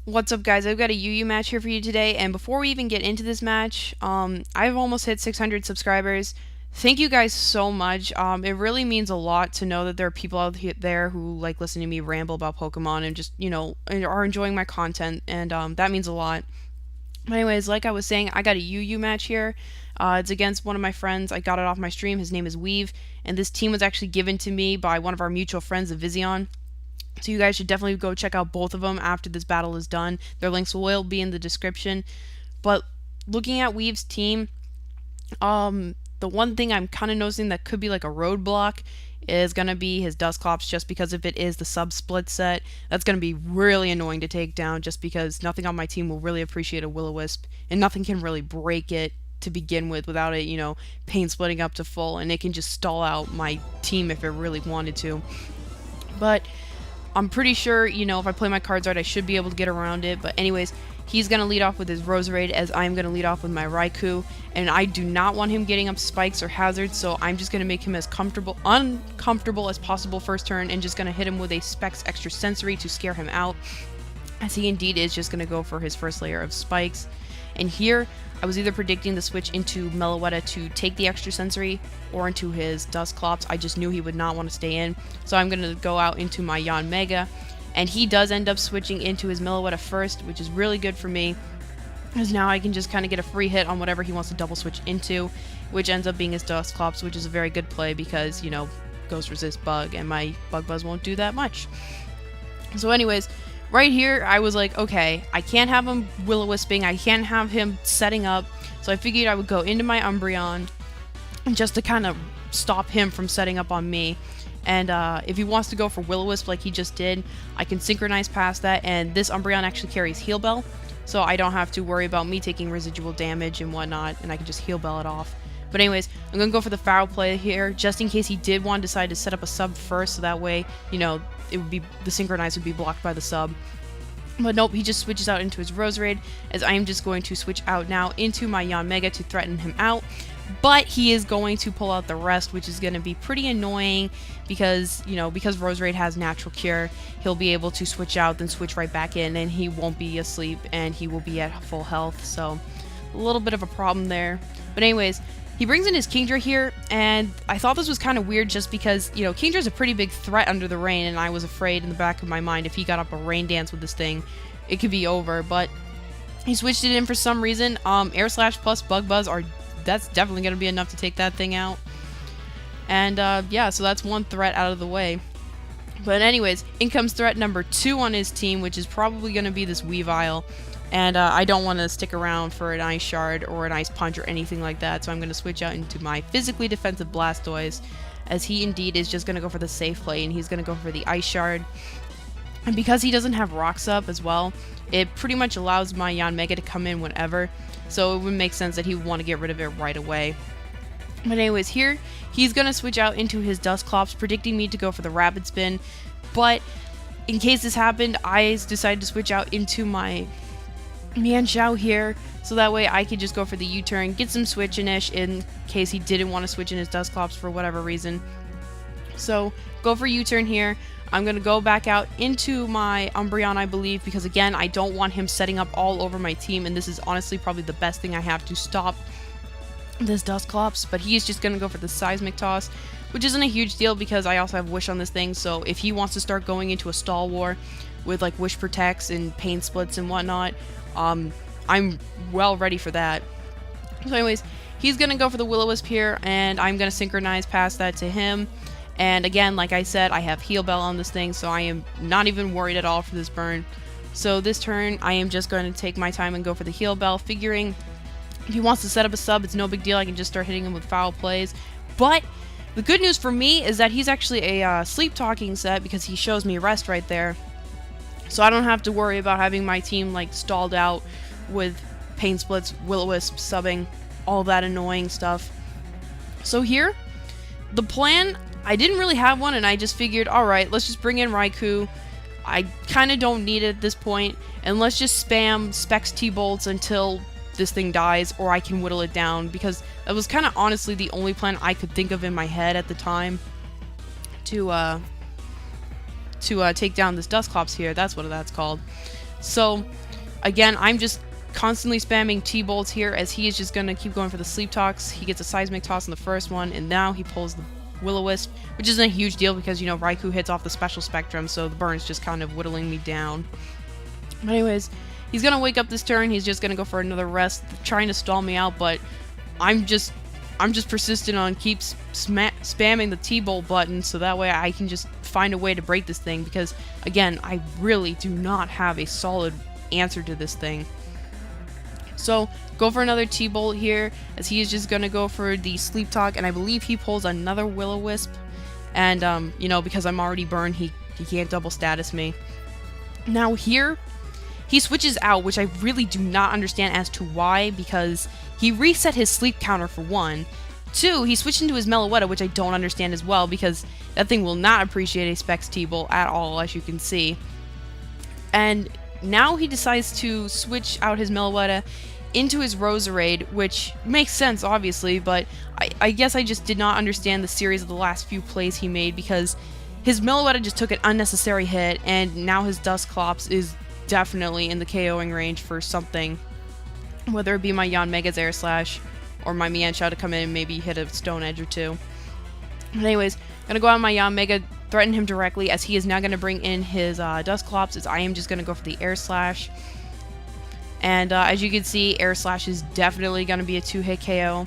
What's up, guys? I've got a UU match here for you today, and before we even get into this match, I've almost hit 600 subscribers. Thank you guys so much. It really means a lot to know that there are people out there who like listening to me ramble about Pokemon and just, are enjoying my content, and that means a lot. But anyways, like I was saying, I got a UU match here. It's against one of my friends. I got it off my stream. His name is Weav, and this team was actually given to me by one of our mutual friends, the Vizion. So you guys should definitely go check out both of them after this battle is done. Their links will be in the description. But looking at Weave's team, the one thing I'm kind of noticing that could be like a roadblock is going to be his Dusclops, just because if it is the sub-split set, that's going to be really annoying to take down, just because nothing on my team will really appreciate a Will-O-Wisp, and nothing can really break it to begin with without it, pain splitting up to full, and it can just stall out my team if it really wanted to. But I'm pretty sure, if I play my cards right, I should be able to get around it. But anyways, he's going to lead off with his Roserade, as I'm going to lead off with my Raikou. And I do not want him getting up spikes or hazards, so I'm just going to make him as uncomfortable as possible first turn, and just going to hit him with a Specs Extra Sensory to scare him out, as he indeed is just going to go for his first layer of spikes. And here, I was either predicting the switch into Meloetta to take the extra sensory or into his Dusclops. I just knew he would not want to stay in, so I'm going to go out into my Yanmega, and he does end up switching into his Meloetta first, which is really good for me, because now I can just kind of get a free hit on whatever he wants to double switch into, which ends up being his Dusclops, which is a very good play because, Ghost Resist Bug, and my Bug Buzz won't do that much. So anyways, right here, I was like, okay, I can't have him Will-O-Wisping, I can't have him setting up, so I figured I would go into my Umbreon just to kind of stop him from setting up on me. And if he wants to go for Will-O-Wisp like he just did, I can synchronize past that, and this Umbreon actually carries Heal Bell, so I don't have to worry about me taking residual damage and whatnot, and I can just Heal Bell it off. But anyways, I'm going to go for the foul play here, just in case he did want to decide to set up a sub first, so that way, it would be, the synchronize would be blocked by the sub. But nope, he just switches out into his Roserade, as I am just going to switch out now into my Yanmega to threaten him out. But he is going to pull out the rest, which is going to be pretty annoying because, because Roserade has Natural Cure, he'll be able to switch out, then switch right back in, and he won't be asleep, and he will be at full health, so a little bit of a problem there. But anyways, he brings in his Kingdra here, and I thought this was kind of weird just because, Kingdra's a pretty big threat under the rain, and I was afraid in the back of my mind if he got up a rain dance with this thing, it could be over, but he switched it in for some reason. Air Slash plus Bug Buzz that's definitely going to be enough to take that thing out. And yeah, so that's one threat out of the way. But anyways, in comes threat number 2 on his team, which is probably going to be this Weavile. And I don't want to stick around for an Ice Shard or an Ice Punch or anything like that, so I'm going to switch out into my physically defensive Blastoise, as he indeed is just going to go for the safe play, and he's going to go for the Ice Shard. And because he doesn't have Rocks up as well, it pretty much allows my Yanmega to come in whenever, so it would make sense that he would want to get rid of it right away. But anyways, here, he's going to switch out into his Dusclops, predicting me to go for the Rapid Spin, but in case this happened, I decided to switch out into my Mienshao here, so that way I could just go for the U-turn, get some switch-in-ish in case he didn't want to switch in his Dusclops for whatever reason. So, go for U-turn here. I'm going to go back out into my Umbreon, I believe, because again, I don't want him setting up all over my team, and this is honestly probably the best thing I have to stop this Dusclops, but he's just going to go for the Seismic Toss, which isn't a huge deal because I also have Wish on this thing, so if he wants to start going into a stall war with like Wish Protects and Pain Splits and whatnot, I'm well ready for that. So anyways, he's going to go for the Will-O-Wisp here, and I'm going to synchronize past that to him. And again, like I said, I have Heal Bell on this thing, so I am not even worried at all for this burn. So this turn, I am just going to take my time and go for the Heal Bell, figuring if he wants to set up a sub, it's no big deal. I can just start hitting him with foul plays. But the good news for me is that he's actually a Sleep Talking set, because he shows me Rest right there. So I don't have to worry about having my team like stalled out with Pain Splits, Will-O-Wisp, subbing, all that annoying stuff. So here, the plan, I didn't really have one, and I just figured, alright, let's just bring in Raikou. I kind of don't need it at this point, and let's just spam Specs T-Bolts until this thing dies, or I can whittle it down, because that was kind of honestly the only plan I could think of in my head at the time to take down this Dusclops here. That's what that's called. So again, I'm just constantly spamming T-bolts here as he is just going to keep going for the sleep talks. He gets a seismic toss in the first one, and now he pulls the Will-O-Wisp, which isn't a huge deal because, you know, Raikou hits off the special spectrum, so the burn's just kind of whittling me down. But anyways, he's going to wake up this turn. He's just going to go for another rest, trying to stall me out, but I'm just persistent on keep spamming the T-bolt button so that way I can just find a way to break this thing because, again, I really do not have a solid answer to this thing. So go for another T-bolt here as he is just going to go for the sleep talk, and I believe he pulls another Will-O-Wisp, and you know, because I'm already burned, he can't double status me. Now here he switches out, which I really do not understand as to why, because he reset his sleep counter for 1. 2, he switched into his Meloetta, which I don't understand as well, because that thing will not appreciate a Specs T-bolt at all, as you can see. And now he decides to switch out his Meloetta into his Roserade, which makes sense, obviously, but I guess I just did not understand the series of the last few plays he made, because his Meloetta just took an unnecessary hit, and now his Dusclops is definitely in the KOing range for something, whether it be my Yanmega's Air Slash or my Mienshao to come in and maybe hit a Stone Edge or two. But anyways, gonna go out on my Yanmega, threaten him directly, as he is now gonna bring in his Dusclops, as I am just gonna go for the Air Slash. And as you can see, Air Slash is definitely going to be a 2-hit KO.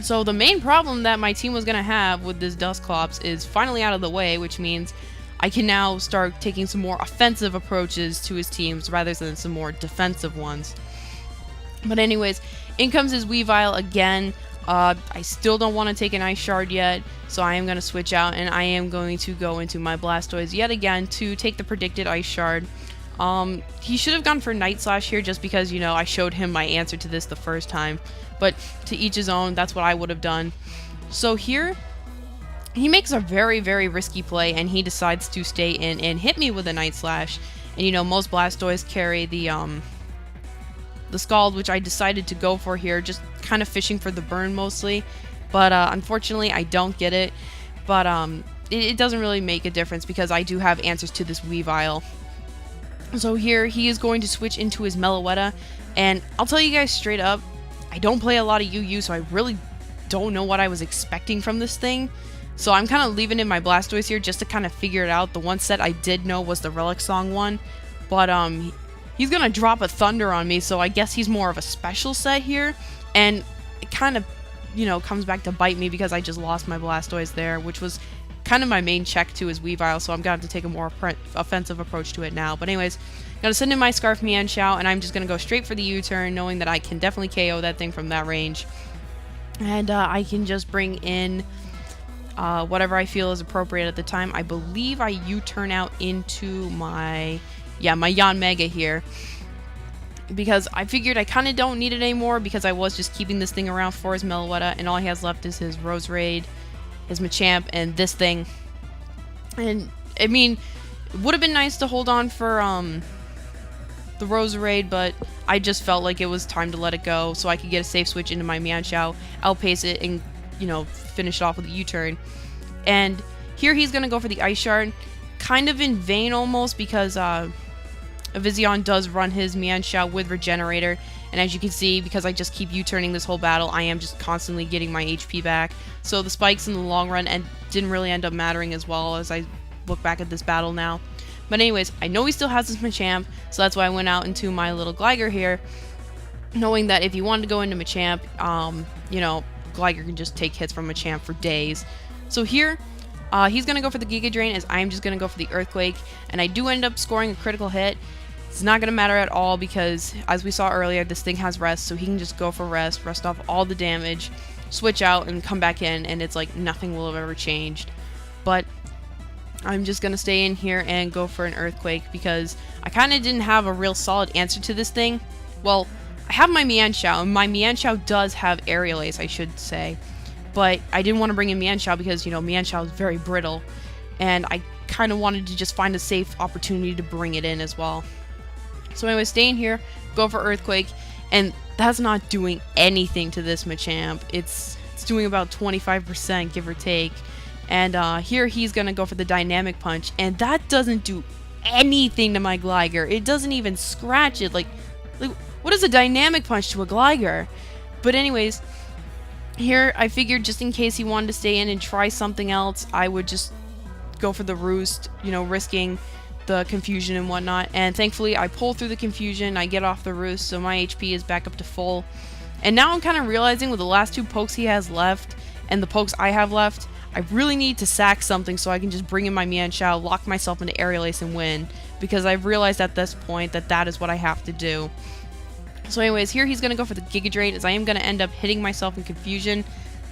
So the main problem that my team was going to have with this Dusclops is finally out of the way, which means I can now start taking some more offensive approaches to his teams rather than some more defensive ones. But anyways, in comes his Weavile again. I still don't want to take an Ice Shard yet, so I am going to switch out, and I am going to go into my Blastoise yet again to take the predicted Ice Shard. He should have gone for Night Slash here just because, you know, I showed him my answer to this the first time. But to each his own, that's what I would have done. So here, he makes a very, very risky play, and he decides to stay in and hit me with a Night Slash. And, you know, most Blastoise carry the Scald, which I decided to go for here, just kind of fishing for the burn mostly. But, unfortunately, I don't get it. But, it doesn't really make a difference because I do have answers to this Weavile. So here, he is going to switch into his Meloetta, and I'll tell you guys straight up, I don't play a lot of UU, so I really don't know what I was expecting from this thing. So I'm kind of leaving in my Blastoise here just to kind of figure it out. The one set I did know was the Relic Song one, but he's going to drop a Thunder on me, so I guess he's more of a special set here, and it kind of, you know, comes back to bite me because I just lost my Blastoise there, which was kind of my main check to his Weavile, so I'm going to have to take a more offensive approach to it now. But anyways, I'm going to send in my Scarf Mienshao, and I'm just going to go straight for the U-turn, knowing that I can definitely KO that thing from that range. And I can just bring in whatever I feel is appropriate at the time. I believe I U-turn out into my Yanmega here, because I figured I kind of don't need it anymore because I was just keeping this thing around for his Meloetta, and all he has left is his Roserade, his Machamp, and this thing. And I mean, it would have been nice to hold on for the Roserade, but I just felt like it was time to let it go so I could get a safe switch into my Mienshao, outpace it, and, you know, finish it off with a U-turn. And here he's going to go for the Ice Shard, kind of in vain almost, because Vizzion does run his Mienshao with Regenerator, and as you can see, because I just keep U-turning this whole battle, I am just constantly getting my HP back. So the spikes in the long run didn't really end up mattering as well as I look back at this battle now. But anyways, I know he still has his Machamp, so that's why I went out into my little Gligar here, knowing that if you wanted to go into Machamp, you know, Gligar can just take hits from Machamp for days. So here, he's going to go for the Giga Drain, as I'm just going to go for the Earthquake, and I do end up scoring a critical hit. It's not going to matter at all because, as we saw earlier, this thing has rest, so he can just go for rest off all the damage, switch out, and come back in, and it's like nothing will have ever changed. But I'm just going to stay in here and go for an Earthquake because I kind of didn't have a real solid answer to this thing. Well, I have my Mienshao, and my Mienshao does have Aerial Ace, I should say. But I didn't want to bring in Mienshao because, you know, Mienshao is very brittle, and I kind of wanted to just find a safe opportunity to bring it in as well. So anyway, staying here, go for Earthquake, and that's not doing anything to this Machamp. It's doing about 25%, give or take. And here he's going to go for the Dynamic Punch, and that doesn't do anything to my Gligar. It doesn't even scratch it. Like what is a dynamic punch to a Gligar? But anyways, here I figured just in case he wanted to stay in and try something else, I would just go for the roost, you know, risking the confusion and whatnot. And thankfully I pull through the confusion, I get off the roost, so my HP is back up to full. And now I'm kind of realizing with the last 2 pokes he has left and the pokes I have left, I really need to sack something so I can just bring in my Mienshao, lock myself into Aerial Ace and win, because I've realized at this point that that is what I have to do. So anyways, here he's going to go for the Giga Drain, as I am going to end up hitting myself in confusion.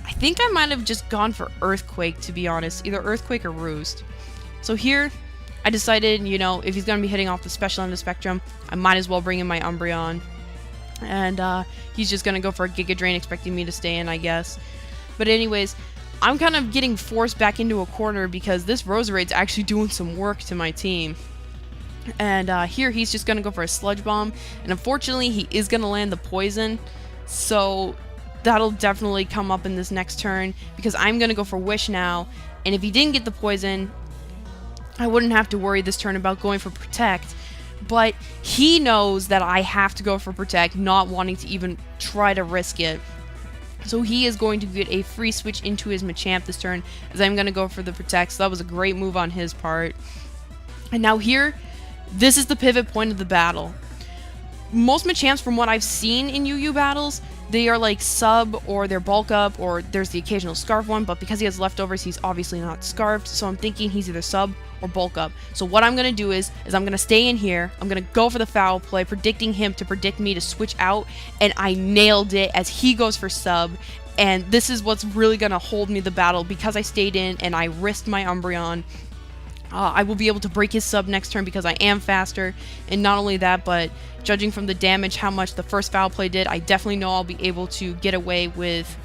I think I might have just gone for Earthquake, to be honest, either Earthquake or Roost. So here, I decided, you know, if he's going to be hitting off the special end of the spectrum, I might as well bring in my Umbreon. And he's just going to go for a Giga Drain, expecting me to stay in, I guess. But anyways, I'm kind of getting forced back into a corner because this Roserade's actually doing some work to my team. And here he's just going to go for a Sludge Bomb. And unfortunately, he is going to land the Poison. So that'll definitely come up in this next turn because I'm going to go for Wish now. And if he didn't get the Poison, I wouldn't have to worry this turn about going for Protect. But he knows that I have to go for Protect, not wanting to even try to risk it. So he is going to get a free switch into his Machamp this turn, as I'm going to go for the Protect. So that was a great move on his part. And now here, this is the pivot point of the battle. Most Machamps, from what I've seen in UU battles, they are like sub or they're bulk up or there's the occasional scarf one, but because he has leftovers, he's obviously not scarfed, so I'm thinking he's either sub or bulk up. So what I'm going to do is I'm going to stay in here, I'm going to go for the foul play, predicting him to predict me to switch out, and I nailed it as he goes for sub, and this is what's really going to hold me the battle because I stayed in and I risked my Umbreon. I will be able to break his sub next turn because I am faster, and not only that, but judging from the damage, how much the first foul play did, I definitely know I'll be able to get away with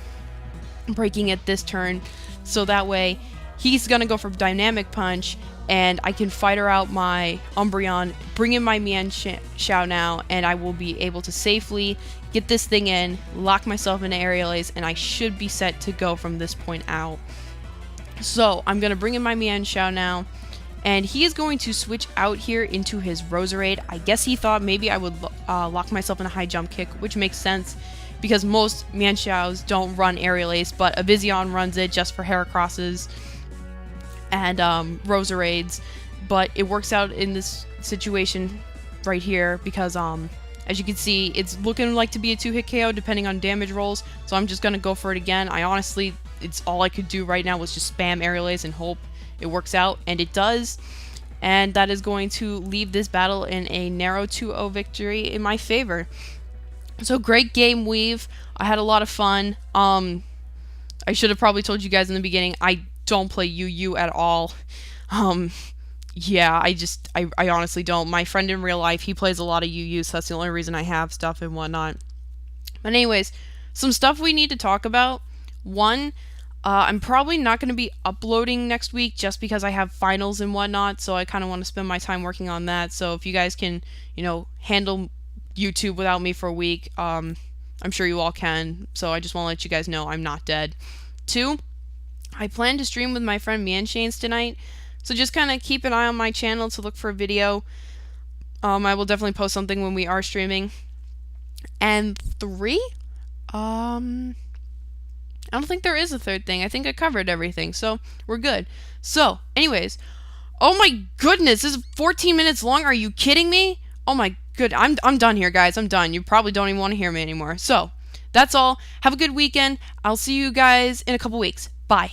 breaking it this turn. So that way, he's going to go for Dynamic Punch, and I can fighter out my Umbreon, bring in my Mienshao now, and I will be able to safely get this thing in, lock myself into Aerial Ace, and I should be set to go from this point out. So I'm going to bring in my Mienshao now. And he is going to switch out here into his Roserade. I guess he thought maybe I would lock myself in a high jump kick, which makes sense because most Mienshaos don't run Aerial Ace, but a Vizzion runs it just for Heracrosses and Roserades. But it works out in this situation right here because, as you can see, it's looking like to be a 2-hit KO depending on damage rolls. So I'm just going to go for it again. I honestly, it's all I could do right now was just spam Aerial Ace and hope it works out, and it does, and that is going to leave this battle in a narrow 2-0 victory in my favor. So great game, Weav. I had a lot of fun. I should have probably told you guys in the beginning, I don't play UU at all. Yeah, I honestly don't. My friend in real life, he plays a lot of UU, so that's the only reason I have stuff and whatnot. But anyways, some stuff we need to talk about. One, I'm probably not going to be uploading next week just because I have finals and whatnot, so I kind of want to spend my time working on that. So if you guys can, you know, handle YouTube without me for a week, I'm sure you all can. So I just want to let you guys know I'm not dead. 2, I plan to stream with my friend Mienshanes tonight, so just kind of keep an eye on my channel to look for a video. I will definitely post something when we are streaming. And 3, I don't think there is a third thing. I think I covered everything, so we're good. So, anyways, oh my goodness, this is 14 minutes long. Are you kidding me? Oh my good, I'm done here, guys. I'm done. You probably don't even want to hear me anymore. So, that's all. Have a good weekend. I'll see you guys in a couple weeks. Bye.